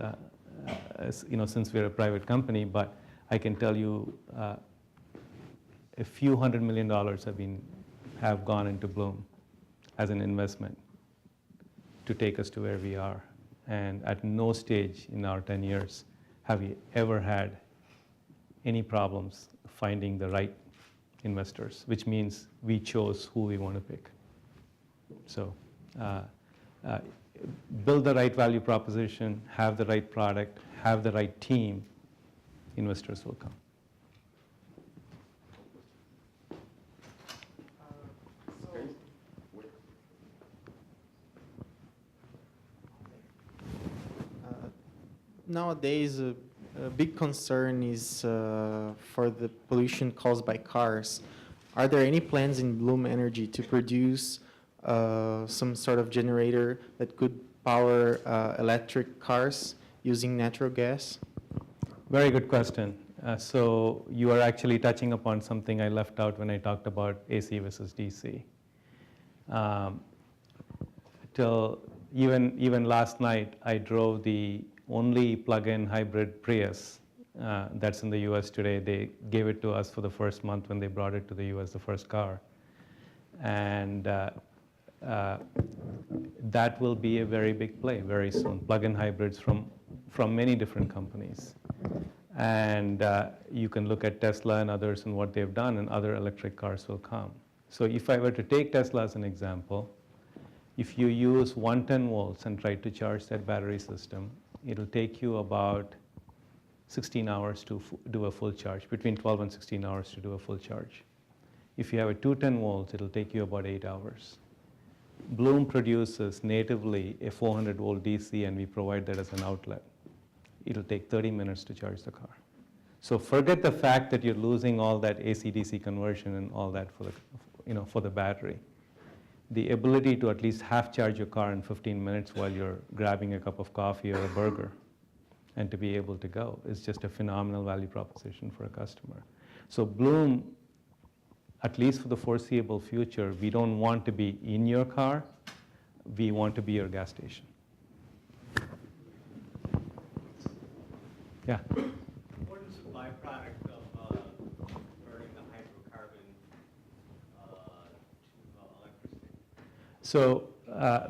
since we're a private company, but I can tell you a few $100 million have gone into Bloom as an investment to take us to where we are. And at no stage in our 10 years have we ever had any problems finding the right investors, which means we chose who we want to pick. So build the right value proposition, have the right product, have the right team, investors will come. Nowadays, a big concern is for the pollution caused by cars. Are there any plans in Bloom Energy to produce some sort of generator that could power electric cars using natural gas? Very good question. So you are actually touching upon something I left out when I talked about AC versus DC. Till even last night, I drove the only plug-in hybrid Prius that's in the US today. They gave it to us for the first month when they brought it to the US, the first car. And that will be a very big play very soon, plug-in hybrids from many different companies. And you can look at Tesla and others and what they've done, and other electric cars will come. So if I were to take Tesla as an example, if you use 110 volts and try to charge that battery system, it'll take you about 16 hours to do a full charge, between 12 and 16 hours to do a full charge. If you have a 210 volts, it'll take you about 8 hours. Bloom produces natively a 400 volt DC, and we provide that as an outlet. It'll take 30 minutes to charge the car. So forget the fact that you're losing all that AC-DC conversion and all that for the battery. The ability to at least half charge your car in 15 minutes while you're grabbing a cup of coffee or a burger and to be able to go is just a phenomenal value proposition for a customer. So Bloom, at least for the foreseeable future, we don't want to be in your car, we want to be your gas station. Yeah? What is the byproduct of burning the hydrocarbon to electricity? So,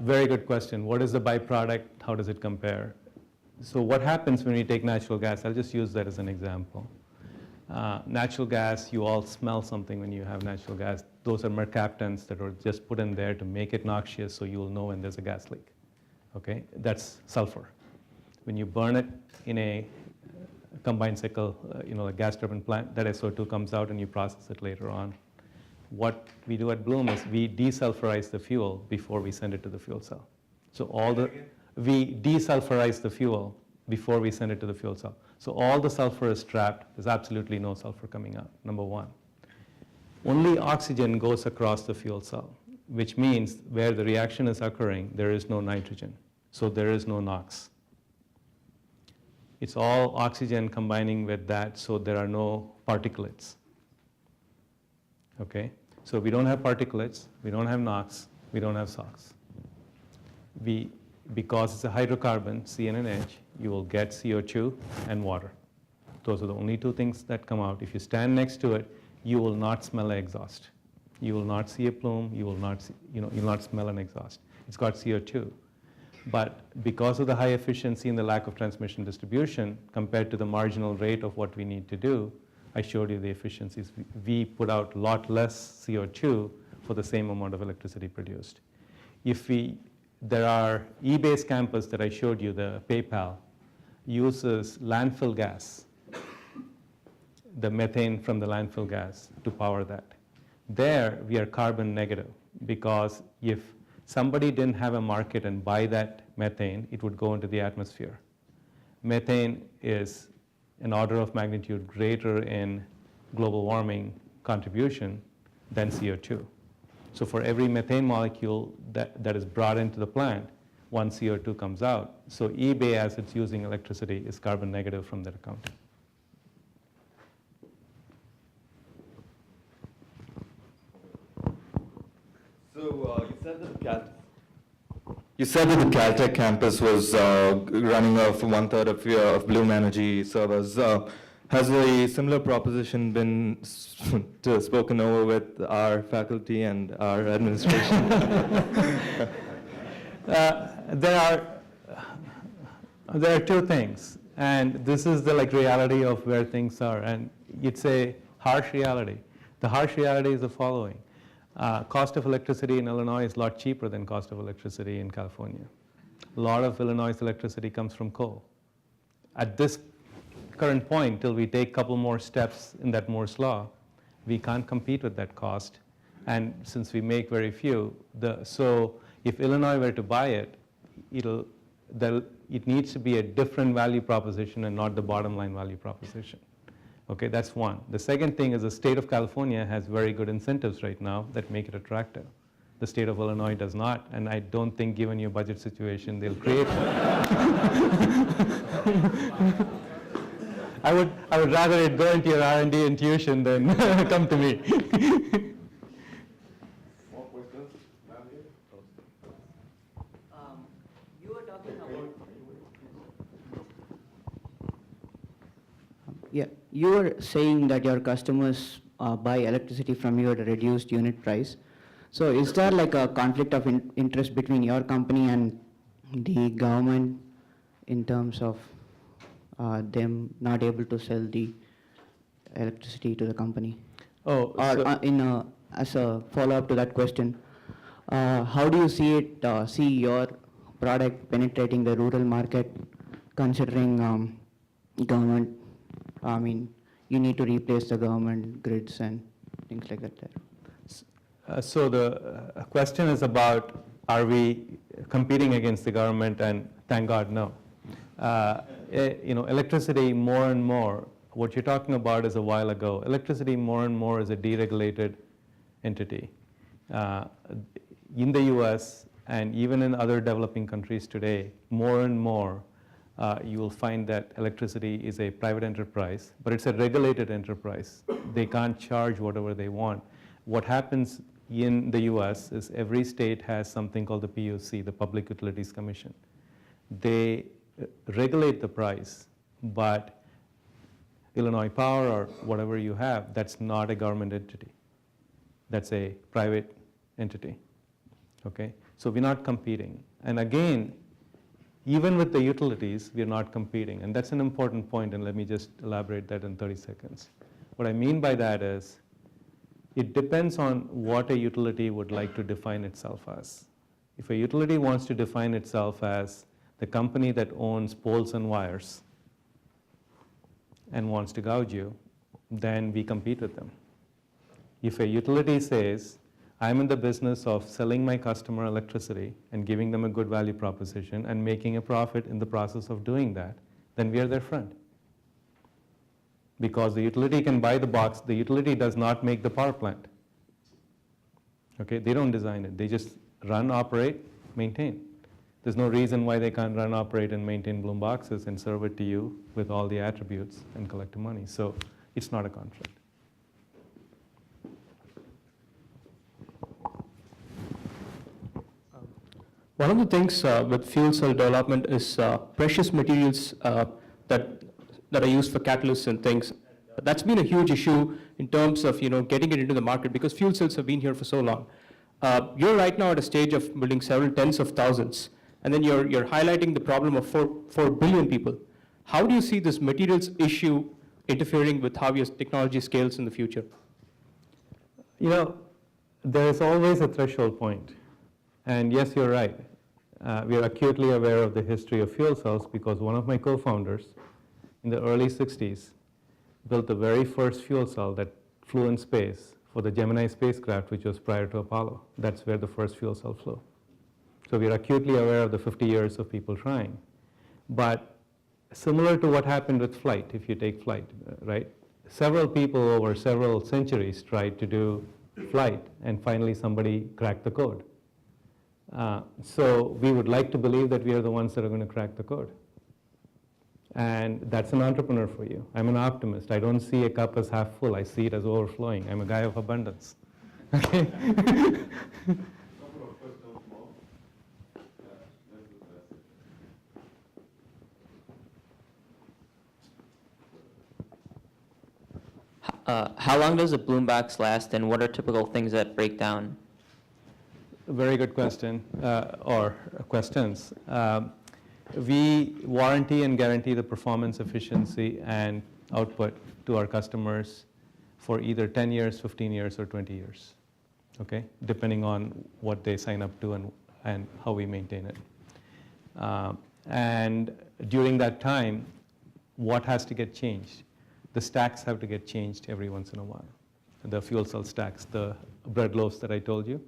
very good question. What is the byproduct? How does it compare? So what happens when you take natural gas? I'll just use that as an example. Natural gas, you all smell something when you have natural gas. Those are mercaptans that are just put in there to make it noxious so you'll know when there's a gas leak. Okay? That's sulfur. When you burn it in a combined cycle, a gas turbine plant, that SO2 comes out and you process it later on. What we do at Bloom is we desulfurize the fuel before we send it to the fuel cell. So we desulfurize the fuel before we send it to the fuel cell. So all the sulfur is trapped. There's absolutely no sulfur coming out, number one. Only oxygen goes across the fuel cell, which means where the reaction is occurring, there is no nitrogen. So there is no NOx. It's all oxygen combining with that, so there are no particulates. Okay? So we don't have particulates, we don't have NOx, we don't have SOx. Because it's a hydrocarbon, CN&H, you will get CO2 and water. Those are the only two things that come out. If you stand next to it, you will not smell exhaust. You will not see a plume, you will not smell an exhaust. it's got CO2. But because of the high efficiency and the lack of transmission distribution compared to the marginal rate of what we need to do, I showed you the efficiencies. We put out a lot less CO2 for the same amount of electricity produced. There are eBay's campus that I showed you, the PayPal, uses landfill gas, the methane from the landfill gas to power that. There, we are carbon negative because if somebody didn't have a market and buy that methane, it would go into the atmosphere. Methane is an order of magnitude greater in global warming contribution than CO2. So for every methane molecule that is brought into the plant, one CO2 comes out. So eBay, as it's using electricity, is carbon negative from that account. So you said that the Caltech campus was running off 1/3 of Bloom Energy servers. Has a similar proposition been spoken over with our faculty and our administration? There are two things, and this is the reality of where things are, and it's a harsh reality. The harsh reality is the following. Cost of electricity in Illinois is a lot cheaper than cost of electricity in California. A lot of Illinois' electricity comes from coal. At this current point, till we take a couple more steps in that Moore's law, we can't compete with that cost. And since we make very few, so if Illinois were to buy it, it needs to be a different value proposition and not the bottom line value proposition. Okay, that's one. The second thing is the state of California has very good incentives right now that make it attractive. The state of Illinois does not, and I don't think given your budget situation, they'll create I would rather it go into your R&D and tuition than come to me. You were talking about. Yeah, you were saying that your customers buy electricity from you at a reduced unit price. So is there like a conflict of interest between your company and the government in terms of them not able to sell the electricity to the company? Oh, Or as a follow-up to that question, how do you see your product penetrating the rural market, considering government? I mean, you need to replace the government grids and things like that there. So the question is about, are we competing against the government? And thank God, no. Electricity more and more, what you're talking about is a while ago. Electricity more and more is a deregulated entity. In the US and even in other developing countries today, more and more you will find that electricity is a private enterprise, but it's a regulated enterprise. They can't charge whatever they want. What happens in the US is every state has something called the PUC, the Public Utilities Commission. They regulate the price, but Illinois Power or whatever you have, that's not a government entity. That's a private entity, okay? So we're not competing. And again, even with the utilities, we're not competing. And that's an important point, and let me just elaborate that in 30 seconds. What I mean by that is, it depends on what a utility would like to define itself as. If a utility wants to define itself as the company that owns poles and wires and wants to gouge you, then we compete with them. If a utility says, I'm in the business of selling my customer electricity and giving them a good value proposition and making a profit in the process of doing that, then we are their friend. Because the utility can buy the box, the utility does not make the power plant. Okay, they don't design it, they just run, operate, maintain. There's no reason why they can't run, operate, and maintain Bloom boxes and serve it to you with all the attributes and collect the money. So it's not a conflict. One of the things with fuel cell development is precious materials that are used for catalysts and things. That's been a huge issue in terms of getting it into the market because fuel cells have been here for so long. You're right now at a stage of building several tens of thousands, and then you're highlighting the problem of 4 billion people. How do you see this materials issue interfering with how your technology scales in the future? You know, there is always a threshold point. And yes, you're right. We are acutely aware of the history of fuel cells because one of my co-founders in the early 60s built the very first fuel cell that flew in space for the Gemini spacecraft, which was prior to Apollo. That's where the first fuel cell flew. So we are acutely aware of the 50 years of people trying. But similar to what happened with flight, if you take flight, right? Several people over several centuries tried to do flight, and finally somebody cracked the code. So we would like to believe that we are the ones that are going to crack the code. And that's an entrepreneur for you. I'm an optimist. I don't see a cup as half full. I see it as overflowing. I'm a guy of abundance. Okay? How long does a bloom box last, and what are typical things that break down? Very good question, or questions. We warranty and guarantee the performance, efficiency, and output to our customers for either 10 years, 15 years, or 20 years, okay? Depending on what they sign up to and how we maintain it. And during that time, what has to get changed? The stacks have to get changed every once in a while. The fuel cell stacks, the bread loaves that I told you.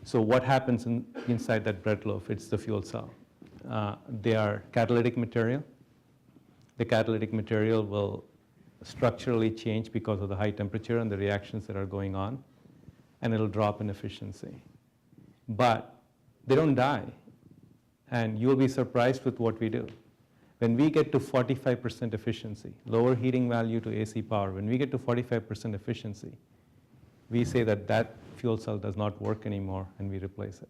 So what happens inside that bread loaf? It's the fuel cell. They are catalytic material. The catalytic material will structurally change because of the high temperature and the reactions that are going on, and it'll drop in efficiency. But they don't die, and you'll be surprised with what we do. When we get to 45% efficiency, lower heating value to AC power, when we get to 45% efficiency, we say that that fuel cell does not work anymore, and we replace it.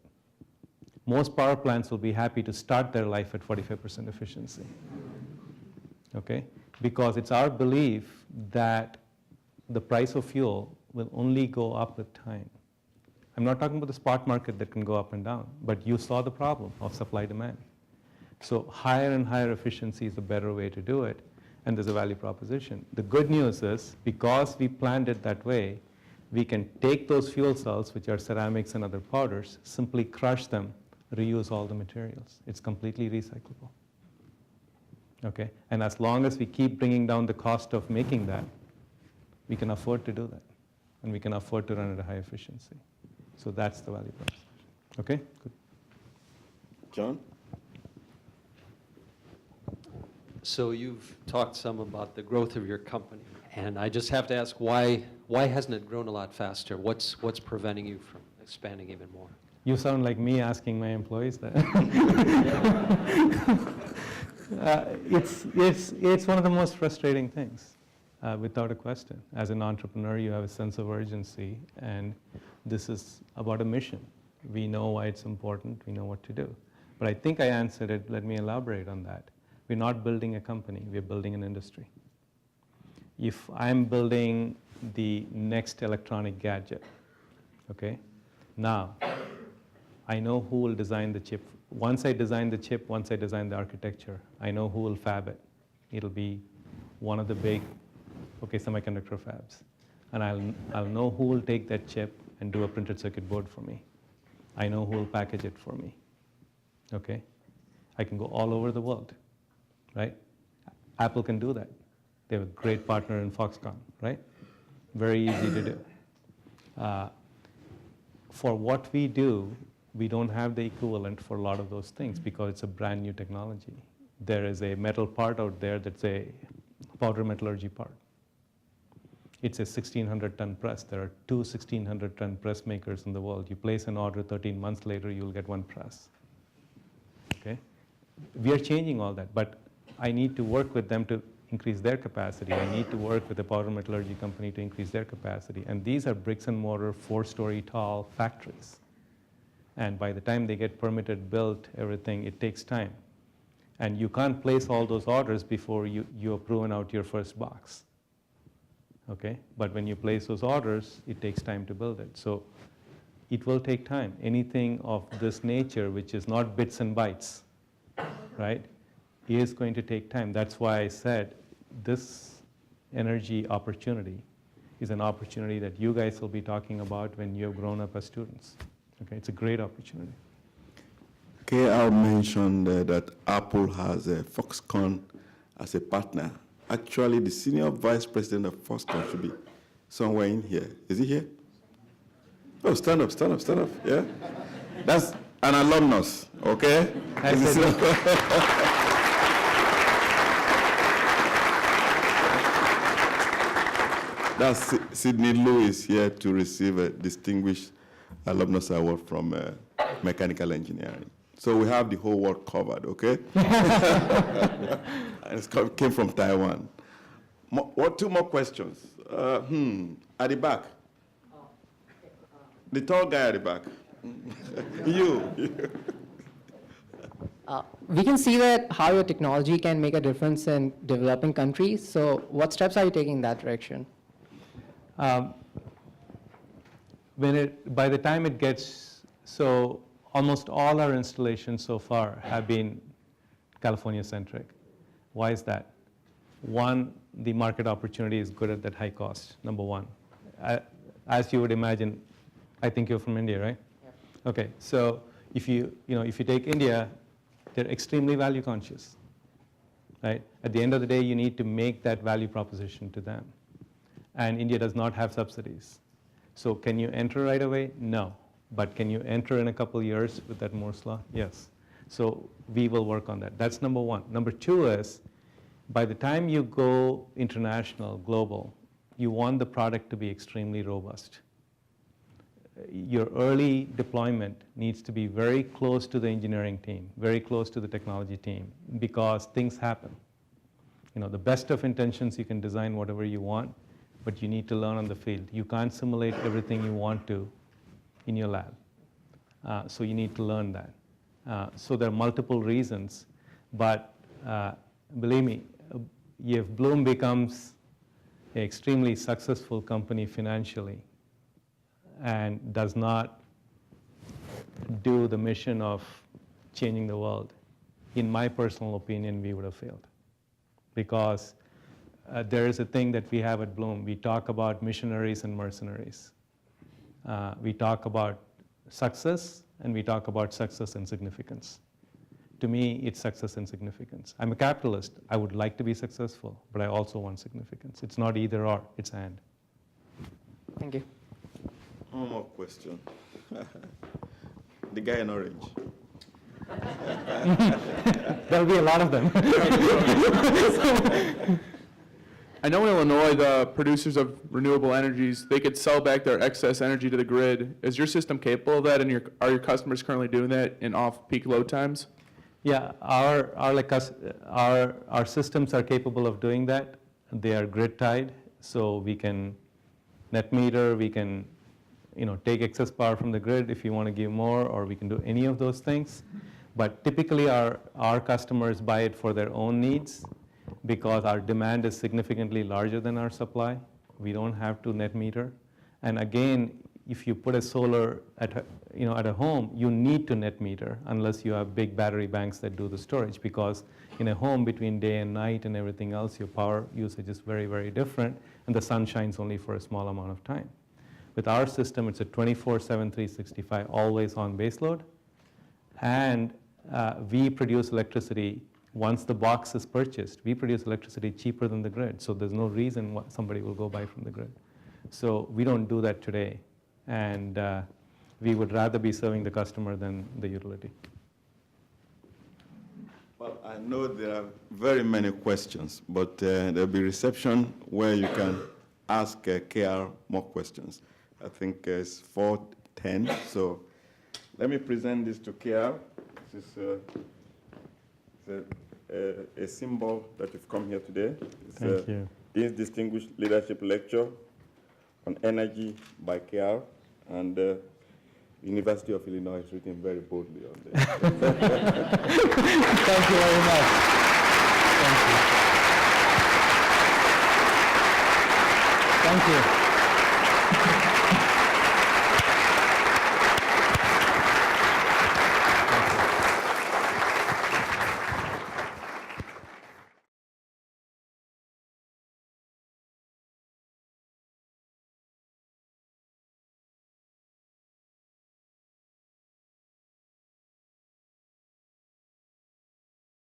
Most power plants will be happy to start their life at 45% efficiency, okay? Because it's our belief that the price of fuel will only go up with time. I'm not talking about the spot market that can go up and down, but you saw the problem of supply-demand. So higher and higher efficiency is a better way to do it, and there's a value proposition. The good news is, because we planned it that way, we can take those fuel cells, which are ceramics and other powders, simply crush them, reuse all the materials. It's completely recyclable. Okay? And as long as we keep bringing down the cost of making that, we can afford to do that. And we can afford to run at a high efficiency. So that's the value proposition. Okay? Good. John? So you've talked some about the growth of your company, and I just have to ask, why hasn't it grown a lot faster? What's preventing you from expanding even more? You sound like me asking my employees that. It's one of the most frustrating things, without a question. As an entrepreneur, you have a sense of urgency, and this is about a mission. We know why it's important. We know what to do. But I think I answered it. Let me elaborate on that. We're not building a company. We're building an industry. If I'm building the next electronic gadget, okay, now I know who will design the chip. Once I design the chip, once I design the architecture, I know who will fab it. It'll be one of the big, okay, semiconductor fabs. And I'll know who will take that chip and do a printed circuit board for me. I know who will package it for me, okay? I can go all over the world, right? Apple can do that. They have a great partner in Foxconn, right? Very easy to do. For what we do, we don't have the equivalent for a lot of those things because it's a brand new technology. There is a metal part out there that's a powder metallurgy part. It's a 1,600-ton press. There are 2 1,600-ton press makers in the world. You place an order, 13 months later, you'll get one press. Okay? We are changing all that, but I need to work with them to increase their capacity. I need to work with a powder metallurgy company to increase their capacity. And these are bricks and mortar, 4-story tall factories. And by the time they get permitted, built, everything, it takes time. And you can't place all those orders before you have proven out your first box. Okay? But when you place those orders, it takes time to build it. So it will take time. Anything of this nature, which is not bits and bytes, right, is going to take time. That's why I said this energy opportunity is an opportunity that you guys will be talking about when you have grown up as students. Okay, it's a great opportunity. KR mentioned that Apple has Foxconn as a partner. Actually, the senior vice president of Foxconn should be somewhere in here. Is he here? Oh, stand up, stand up, stand up. Yeah? That's an alumnus, okay? That's Sidney Lewis here to receive a distinguished alumnus award from mechanical engineering. So we have the whole world covered, okay? And it came from Taiwan. Two more questions. At the back. The tall guy at the back. You. We can see that how your technology can make a difference in developing countries. So what steps are you taking in that direction? By the time it gets, so almost all our installations so far have been California-centric. Why is that? One, the market opportunity is good at that high cost, number one. As you would imagine, I think you're from India, right? Yeah. Okay, so if you take India, they're extremely value conscious, right? At the end of the day, you need to make that value proposition to them. And India does not have subsidies. So can you enter right away? No. But can you enter in a couple years with that Moore's law? Yes. So we will work on that. That's number one. Number two is, by the time you go international, global, you want the product to be extremely robust. Your early deployment needs to be very close to the engineering team, very close to the technology team, because things happen. The best of intentions, you can design whatever you want, but you need to learn on the field. You can't simulate everything you want to in your lab. So you need to learn that. So there are multiple reasons, but believe me, if Bloom becomes an extremely successful company financially and does not do the mission of changing the world, in my personal opinion, we would have failed. Because there is a thing that we have at Bloom. We talk about missionaries and mercenaries. We talk about success, and we talk about success and significance. To me, it's success and significance. I'm a capitalist. I would like to be successful, but I also want significance. It's not either or, it's and. Thank you. One more question. The guy in orange. There'll be a lot of them. I know in Illinois, the producers of renewable energies, they could sell back their excess energy to the grid. Is your system capable of that, and are your customers currently doing that in off-peak load times? Yeah, our systems are capable of doing that. They are grid tied, so we can net meter, we can take excess power from the grid if you want to give more, or we can do any of those things. But typically our customers buy it for their own needs because our demand is significantly larger than our supply. We don't have to net meter. And again, if you put a solar at a home, you need to net meter unless you have big battery banks that do the storage, because in a home between day and night and everything else, your power usage is very, very different, and the sun shines only for a small amount of time. With our system, it's a 24/7, 365, always on baseload, and we produce electricity. Once the box is purchased, we produce electricity cheaper than the grid, so there's no reason why somebody will go buy from the grid. So we don't do that today, and we would rather be serving the customer than the utility. Well, I know there are very many questions, but there'll be reception where you can ask KR more questions. I think it's 4:10, so let me present this to KR. This is a symbol that you've come here today. It's Thank you. This distinguished leadership lecture on energy by KR, and University of Illinois is written very boldly on there. Thank you very much. Thank you. Thank you.